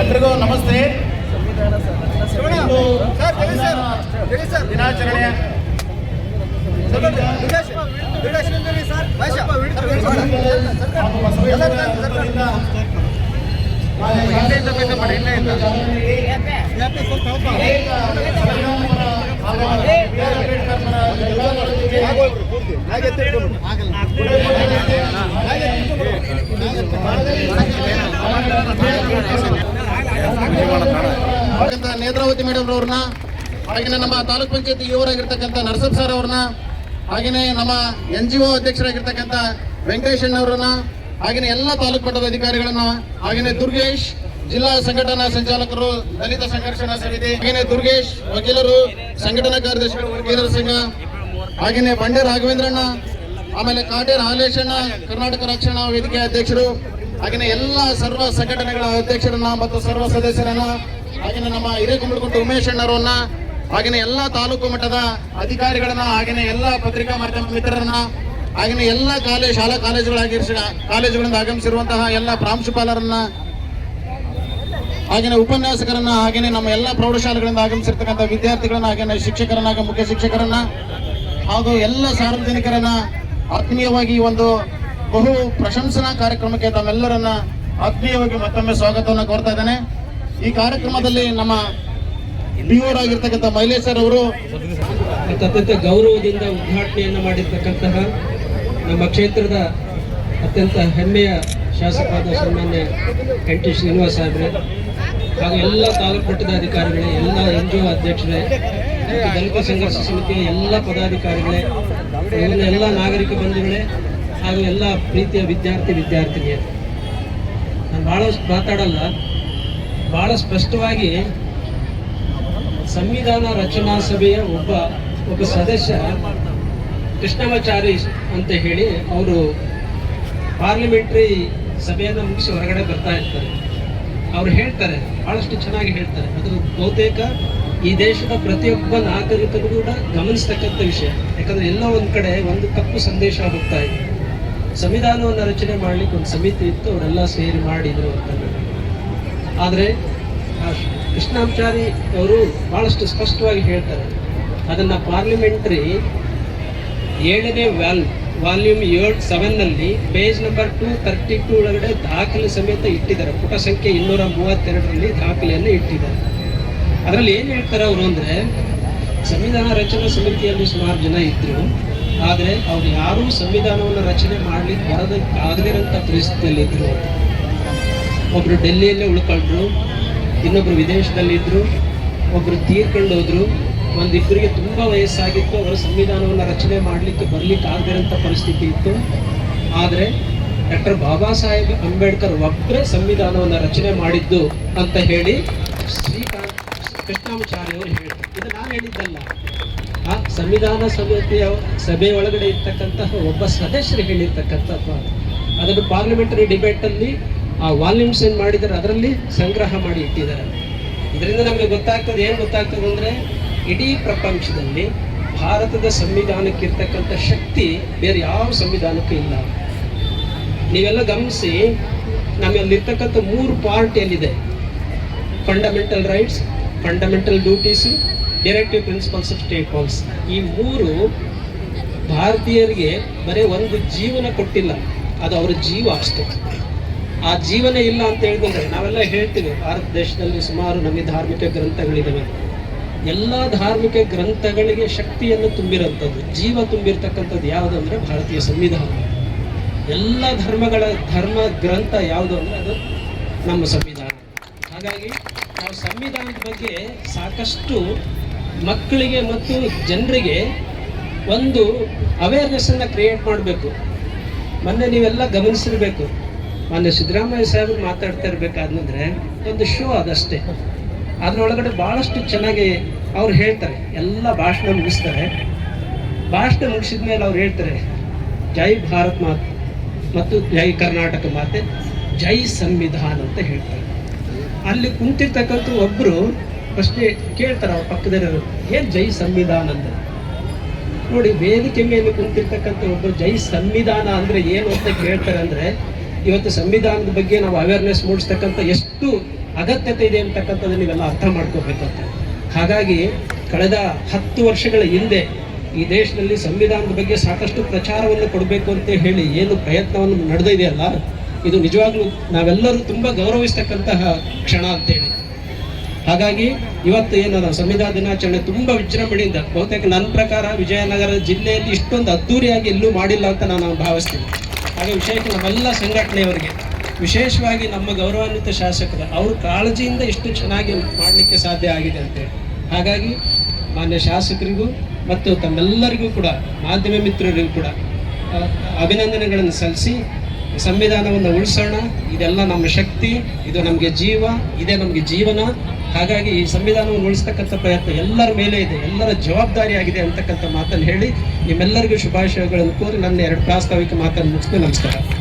ಎಲ್ರಿಗೂ ನಮಸ್ತೆ. ದಿನಾಚರಣೆ ನೇತ್ರಾವತಿ ಮೇಡಮ್ ಅವ್ರನ್ನ, ಹಾಗೆಯೇ ನಮ್ಮ ತಾಲೂಕ್ ಪಂಚಾಯತಿ ಇವರಾಗಿರ್ತಕ್ಕಂಥ ನರಸಪ್ಪ ಸರ್ ಅವ್ರನ್ನ, ಹಾಗೆಯೇ ನಮ್ಮ NGO ಅಧ್ಯಕ್ಷರಾಗಿರ್ತಕ್ಕಂಥ ವೆಂಕಟೇಶಣ್ಣವ್ರನ್ನ, ಹಾಗೆಯೇ ಎಲ್ಲ ತಾಲೂಕು ಮಟ್ಟದ ಅಧಿಕಾರಿಗಳನ್ನ, ಹಾಗೆಯೇ ದುರ್ಗೇಶ್ ಜಿಲ್ಲಾ ಸಂಘಟನಾ ಸಂಚಾಲಕರು ದಲಿತ ಸಂಘರ್ಷಣಾ ಸಮಿತಿ, ಹಾಗೆಯೇ ದುರ್ಗೇಶ್ ವಕೀಲರು ಸಂಘಟನಾ ಕಾರ್ಯದರ್ಶಿಗಳು ವಕೀಲರ ಸಂಘ, ಹಾಗೆಯೇ ಬಂಡೆ ರಾಘವೇಂದ್ರಣ್ಣ, ಆಮೇಲೆ ಕಾಟೇರ್ ಹಾಲೇಶಣ್ಣ ಕರ್ನಾಟಕ ರಕ್ಷಣಾ ವೇದಿಕೆ ಅಧ್ಯಕ್ಷರು, ಹಾಗೆಯೇ ಎಲ್ಲ ಸರ್ವ ಸಂಘಟನೆಗಳ ಅಧ್ಯಕ್ಷರನ್ನ ಮತ್ತು ಸರ್ವ ಸದಸ್ಯರನ್ನ, ಹಾಗೆಯೇ ನಮ್ಮ ಹಿರೇಕುಂಬಳಗುಂಟೆ ಉಮೇಶ್ ಅಣ್ಣರನ್ನ, ಹಾಗೆಯೇ ಎಲ್ಲ ತಾಲೂಕು ಮಟ್ಟದ ಅಧಿಕಾರಿಗಳನ್ನ, ಹಾಗೆಯೇ ಎಲ್ಲ ಪತ್ರಿಕಾ ಮಾಧ್ಯಮ ಮಿತ್ರರನ್ನ, ಹಾಗೆಯೇ ಎಲ್ಲ ಶಾಲಾ ಕಾಲೇಜುಗಳಿಂದ ಆಗಮಿಸಿರುವಂತಹ ಎಲ್ಲ ಪ್ರಾಂಶುಪಾಲರನ್ನ, ಹಾಗೆಯೇ ಉಪನ್ಯಾಸಕರನ್ನ, ಹಾಗೆಯೇ ನಮ್ಮ ಎಲ್ಲ ಪ್ರೌಢಶಾಲೆಗಳಿಂದ ಆಗಮಿಸಿರ್ತಕ್ಕಂಥ ವಿದ್ಯಾರ್ಥಿಗಳನ್ನ, ಹಾಗೆಯೇ ಶಿಕ್ಷಕರನ್ನ, ಮುಖ್ಯ ಶಿಕ್ಷಕರನ್ನ ಹಾಗೂ ಎಲ್ಲ ಸಾರ್ವಜನಿಕರನ್ನ ಆತ್ಮೀಯವಾಗಿ ಈ ಒಂದು ಬಹು ಪ್ರಶಂಸನಾ ಕಾರ್ಯಕ್ರಮಕ್ಕೆ ತಮ್ಮೆಲ್ಲರನ್ನ ಆತ್ಮೀಯವಾಗಿ ಮತ್ತೊಮ್ಮೆ ಸ್ವಾಗತವನ್ನು ಕೋರ್ತಾ ಇದ್ದೇನೆ. ಈ ಕಾರ್ಯಕ್ರಮದಲ್ಲಿ ನಮ್ಮ ಆಗಿರ್ತಕ್ಕಂಥ ಮೈಲೇಶ್ ಸರ್ ಅವರು ಅತ್ಯಂತ ಗೌರವದಿಂದ ಉದ್ಘಾಟನೆಯನ್ನು ಮಾಡಿರ್ತಕ್ಕಂತಹ ನಮ್ಮ ಕ್ಷೇತ್ರದ ಅತ್ಯಂತ ಹೆಮ್ಮೆಯ ಶಾಸಕರಾದ ಸನ್ಮಾನ್ಯ NT ಶ್ರೀನಿವಾಸ ಸಾಹೇಬ್ರೆ, ಹಾಗೂ ಎಲ್ಲ ತಾಲೂಕು ಮಟ್ಟದ ಅಧಿಕಾರಿಗಳೇ, ಎಲ್ಲ NGO ಅಧ್ಯಕ್ಷರೇ, ದಲಿತ ಸಂಘರ್ಷ ಸಮಿತಿಯ ಎಲ್ಲ ಪದಾಧಿಕಾರಿಗಳೇ, ಎಲ್ಲ ನಾಗರಿಕ ಬಂಧುಗಳೇ, ಹಾಗೂ ಎಲ್ಲ ಪ್ರೀತಿಯ ವಿದ್ಯಾರ್ಥಿನಿಯರು, ನಾನು ಬಹಳಷ್ಟು ಮಾತಾಡಲ್ಲ, ಬಹಳ ಸ್ಪಷ್ಟವಾಗಿ ಸಂವಿಧಾನ ರಚನಾ ಸಭೆಯ ಒಬ್ಬ ಸದಸ್ಯ ಕೃಷ್ಣಮಾಚಾರಿ ಅಂತ ಹೇಳಿ ಅವರು ಪಾರ್ಲಿಮೆಂಟ್ರಿ ಸಭೆಯನ್ನು ಮುಗಿಸಿ ಹೊರಗಡೆ ಬರ್ತಾ ಇರ್ತಾರೆ. ಅವ್ರು ಹೇಳ್ತಾರೆ, ಬಹಳಷ್ಟು ಚೆನ್ನಾಗಿ ಹೇಳ್ತಾರೆ. ಅದು ಬಹುತೇಕ ಈ ದೇಶದ ಪ್ರತಿಯೊಬ್ಬ ನಾಗರಿಕರು ಕೂಡ ಗಮನಿಸ್ತಕ್ಕಂಥ ವಿಷಯ. ಯಾಕಂದ್ರೆ ಎಲ್ಲ ಒಂದ್ ಕಡೆ ಒಂದು ತಪ್ಪು ಸಂದೇಶ ಹೋಗ್ತಾ ಇದೆ. ಸಂವಿಧಾನವನ್ನು ರಚನೆ ಮಾಡ್ಲಿಕ್ಕೆ ಒಂದು ಸಮಿತಿ ಇತ್ತು, ಅವರೆಲ್ಲ ಸೇರಿ ಮಾಡಿದ್ರು ಅಂತ. ಆದರೆ ಕೃಷ್ಣಾಚಾರಿ ಅವರು ಬಹಳಷ್ಟು ಸ್ಪಷ್ಟವಾಗಿ ಹೇಳ್ತಾರೆ, ಅದನ್ನ ಪಾರ್ಲಿಮೆಂಟ್ರಿ 7ನೇ ವಾಲ್ಯೂಮ್ 7ನಲ್ಲಿ ಪೇಜ್ ನಂಬರ್ 232 ಒಳಗಡೆ ದಾಖಲೆ ಸಮೇತ ಇಟ್ಟಿದ್ದಾರೆ. ಪುಟ ಸಂಖ್ಯೆ 232ರಲ್ಲಿ ದಾಖಲೆಯನ್ನು ಇಟ್ಟಿದ್ದಾರೆ. ಅದರಲ್ಲಿ ಏನು ಹೇಳ್ತಾರೆ ಅವರು ಅಂದರೆ, ಸಂವಿಧಾನ ರಚನಾ ಸಮಿತಿಯಲ್ಲಿ ಸುಮಾರು ಜನ ಇದ್ರು, ಆದರೆ ಅವ್ರು ಯಾರೂ ಸಂವಿಧಾನವನ್ನು ರಚನೆ ಮಾಡ್ಲಿಕ್ಕೆ ಆಗದಿರೋಂಥ ಪರಿಸ್ಥಿತಿಯಲ್ಲಿದ್ದರು. ಒಬ್ರು ಡೆಲ್ಲಿಯಲ್ಲೇ ಉಳ್ಕೊಂಡ್ರು, ಇನ್ನೊಬ್ರು ವಿದೇಶದಲ್ಲಿದ್ದರು, ಒಬ್ರು ತೀರ್ಕೊಂಡು ಹೋದ್ರು, ಒಂದಿಬ್ಬರಿಗೆ ತುಂಬ ವಯಸ್ಸಾಗಿತ್ತು, ಅವರು ಸಂವಿಧಾನವನ್ನು ರಚನೆ ಮಾಡಲಿಕ್ಕೆ ಬರಲಿಕ್ಕೆ ಆಗದಿರೋಂಥ ಪರಿಸ್ಥಿತಿ ಇತ್ತು. ಆದರೆ ಡಾಕ್ಟರ್ ಬಾಬಾ ಸಾಹೇಬ್ ಅಂಬೇಡ್ಕರ್ ಒಬ್ಬರೇ ಸಂವಿಧಾನವನ್ನು ರಚನೆ ಮಾಡಿದ್ದು ಅಂತ ಹೇಳಿ ಕೃಷ್ಣಾಚಾರ್ಯ ಅವರು ಹೇಳಿದ್ರು. ಇದು ನಾನು ಹೇಳಿದ್ದಲ್ಲ, ಆ ಸಂವಿಧಾನ ಸಮಿತಿಯ ಸಭೆ ಒಳಗಡೆ ಇರ್ತಕ್ಕಂತಹ ಒಬ್ಬ ಸದಸ್ಯರು ಹೇಳಿರ್ತಕ್ಕಂಥದ್ದು. ಅದನ್ನು ಪಾರ್ಲಿಮೆಂಟರಿ ಡಿಬೇಟಲ್ಲಿ ಆ ವಾಲ್ಯೂಮ್ಸ್ ಏನು ಮಾಡಿದ್ದಾರೆ ಅದರಲ್ಲಿ ಸಂಗ್ರಹ ಮಾಡಿ ಇಟ್ಟಿದ್ದಾರೆ. ಇದರಿಂದ ನಮಗೆ ಗೊತ್ತಾಗ್ತದೆ, ಏನು ಗೊತ್ತಾಗ್ತದೆ ಅಂದರೆ, ಇಡೀ ಪ್ರಪಂಚದಲ್ಲಿ ಭಾರತದ ಸಂವಿಧಾನಕ್ಕೆ ಇರ್ತಕ್ಕಂಥ ಶಕ್ತಿ ಬೇರೆ ಯಾವ ಸಂವಿಧಾನಕ್ಕೂ ಇಲ್ಲ. ನೀವೆಲ್ಲ ಗಮನಿಸಿ, ನಮ್ಮಲ್ಲಿರ್ತಕ್ಕಂಥ 3 ಪಾರ್ಟ್ ಏನಿದೆ, fundamental rights, fundamental duties, directive principles of state policy, ಈ 3 ಭಾರತೀಯರಿಗೆ ಬರೀ ಒಂದು ಜೀವನ ಕೊಟ್ಟಿಲ್ಲ, ಅದು ಅವರ ಜೀವ ಅಷ್ಟೇ. ಆ ಜೀವನ ಇಲ್ಲ ಅಂತ ಹೇಳಿದ್ರೆ, ನಾವೆಲ್ಲ ಹೇಳ್ತೀವಿ ಭಾರತ ದೇಶದಲ್ಲಿ ಸುಮಾರು ನಮಗೆ ಧಾರ್ಮಿಕ ಗ್ರಂಥಗಳಿದ್ದಾವೆ. ಎಲ್ಲ ಧಾರ್ಮಿಕ ಗ್ರಂಥಗಳಿಗೆ ಶಕ್ತಿಯನ್ನು ತುಂಬಿರೋಂಥದ್ದು, ಜೀವ ತುಂಬಿರ್ತಕ್ಕಂಥದ್ದು ಯಾವುದು ಅಂದರೆ ಭಾರತೀಯ ಸಂವಿಧಾನ. ಎಲ್ಲ ಧರ್ಮ ಗ್ರಂಥ ಯಾವುದು ಅಂದರೆ ಅದು ನಮ್ಮ ಸಂವಿಧಾನ. ಹಾಗಾಗಿ ನಾವು ಸಂವಿಧಾನದ ಬಗ್ಗೆ ಸಾಕಷ್ಟು ಮಕ್ಕಳಿಗೆ ಮತ್ತು ಜನರಿಗೆ ಒಂದು ಅವೇರ್ನೆಸ್ಸನ್ನು ಕ್ರಿಯೇಟ್ ಮಾಡಬೇಕು. ಮೊನ್ನೆ ನೀವೆಲ್ಲ ಗಮನಿಸಿರ್ಬೇಕು, ಮೊನ್ನೆ ಸಿದ್ದರಾಮಯ್ಯ ಸಾಹೇಬರು ಮಾತಾಡ್ತಾ ಇರಬೇಕಾದ್ರೆ ಒಂದು ಶೋ ಅದಷ್ಟೇ, ಅದರೊಳಗಡೆ ಭಾಳಷ್ಟು ಚೆನ್ನಾಗಿ ಅವ್ರು ಹೇಳ್ತಾರೆ, ಎಲ್ಲ ಭಾಷಣ ಮುಗಿಸ್ತಾರೆ. ಭಾಷಣ ಮುಗಿಸಿದ ಮೇಲೆ ಅವ್ರು ಹೇಳ್ತಾರೆ, ಜೈ ಭಾರತ್ ಮಾತೆ ಮತ್ತು ಜೈ ಕರ್ನಾಟಕ ಮಾತೆ, ಜೈ ಸಂವಿಧಾನ ಅಂತ ಹೇಳ್ತಾರೆ. ಅಲ್ಲಿ ಕುಂತಿರ್ತಕ್ಕಂಥ ಒಬ್ಬರು ಪ್ರಶ್ನೆ ಕೇಳ್ತಾರೆ ಅವ್ರ ಪಕ್ಕದಲ್ಲಿರೋರು, ಏನು ಜೈ ಸಂವಿಧಾನ ಅಂದರೆ? ನೋಡಿ, ವೇದಿಕೆ ಮೇಲೆ ಕುಂತಿರ್ತಕ್ಕಂಥ ಒಬ್ಬರು ಜೈ ಸಂವಿಧಾನ ಅಂದ್ರೆ ಏನು ಅಂತ ಕೇಳ್ತಾರೆ. ಅಂದ್ರೆ ಇವತ್ತು ಸಂವಿಧಾನದ ಬಗ್ಗೆ ನಾವು ಅವೇರ್ನೆಸ್ ಮೂಡಿಸ್ತಕ್ಕಂಥ ಎಷ್ಟು ಅಗತ್ಯತೆ ಇದೆ ಅಂತಕ್ಕಂಥದ್ದು ನೀವೆಲ್ಲ ಅರ್ಥ ಮಾಡ್ಕೋಬೇಕಂತ. ಹಾಗಾಗಿ ಕಳೆದ 10 ವರ್ಷಗಳ ಹಿಂದೆ ಈ ದೇಶದಲ್ಲಿ ಸಂವಿಧಾನದ ಬಗ್ಗೆ ಸಾಕಷ್ಟು ಪ್ರಚಾರವನ್ನು ಕೊಡಬೇಕು ಅಂತ ಹೇಳಿ ಏನು ಪ್ರಯತ್ನವನ್ನು ನಡೆದಿದೆಯಲ್ಲ, ಇದು ನಿಜವಾಗ್ಲೂ ನಾವೆಲ್ಲರೂ ತುಂಬ ಗೌರವಿಸ್ತಕ್ಕಂತಹ ಕ್ಷಣ ಅಂತೇಳಿ. ಹಾಗಾಗಿ ಇವತ್ತು ಏನು ಸಂವಿಧಾನ ದಿನಾಚರಣೆ ತುಂಬ ವಿಜೃಂಭಣೆಯಿಂದ, ಬಹುತೇಕ ನನ್ನ ಪ್ರಕಾರ ವಿಜಯನಗರ ಜಿಲ್ಲೆಯಲ್ಲಿ ಇಷ್ಟೊಂದು ಅದ್ದೂರಿಯಾಗಿ ಎಲ್ಲೂ ಮಾಡಿಲ್ಲ ಅಂತ ನಾನು ಭಾವಿಸ್ತೀನಿ. ಹಾಗೆ ವಿಶೇಷ ನಮ್ಮೆಲ್ಲ ಸಂಘಟನೆಯವರಿಗೆ, ವಿಶೇಷವಾಗಿ ನಮ್ಮ ಗೌರವಾನ್ವಿತ ಶಾಸಕರು, ಅವ್ರ ಕಾಳಜಿಯಿಂದ ಇಷ್ಟು ಚೆನ್ನಾಗಿ ಮಾಡಲಿಕ್ಕೆ ಸಾಧ್ಯ ಆಗಿದೆ ಅಂತೇಳಿ. ಹಾಗಾಗಿ ಮಾನ್ಯ ಶಾಸಕರಿಗೂ ಮತ್ತು ತಮ್ಮೆಲ್ಲರಿಗೂ ಕೂಡ, ಮಾಧ್ಯಮ ಮಿತ್ರರಿಗೂ ಕೂಡ ಅಭಿನಂದನೆಗಳನ್ನು ಸಲ್ಲಿಸಿ, ಸಂವಿಧಾನವನ್ನು ಉಳಿಸೋಣ. ಇದೆಲ್ಲ ನಮ್ಮ ಶಕ್ತಿ, ಇದು ನಮಗೆ ಜೀವ, ಇದೇ ನಮಗೆ ಜೀವನ. ಹಾಗಾಗಿ ಈ ಸಂವಿಧಾನವನ್ನು ಉಳಿಸ್ತಕ್ಕಂಥ ಪ್ರಯತ್ನ ಎಲ್ಲರ ಮೇಲೆ ಇದೆ, ಎಲ್ಲರ ಜವಾಬ್ದಾರಿಯಾಗಿದೆ ಅಂತಕ್ಕಂಥ ಮಾತನ್ನು ಹೇಳಿ ನಿಮ್ಮೆಲ್ಲರಿಗೂ ಶುಭಾಶಯಗಳನ್ನು ಕೋರಿ ನನ್ನ 2 ಪ್ರಾಸ್ತಾವಿಕ ಮಾತನ್ನು ಮುಗಿಸ್ತು. ನಮಸ್ಕಾರ.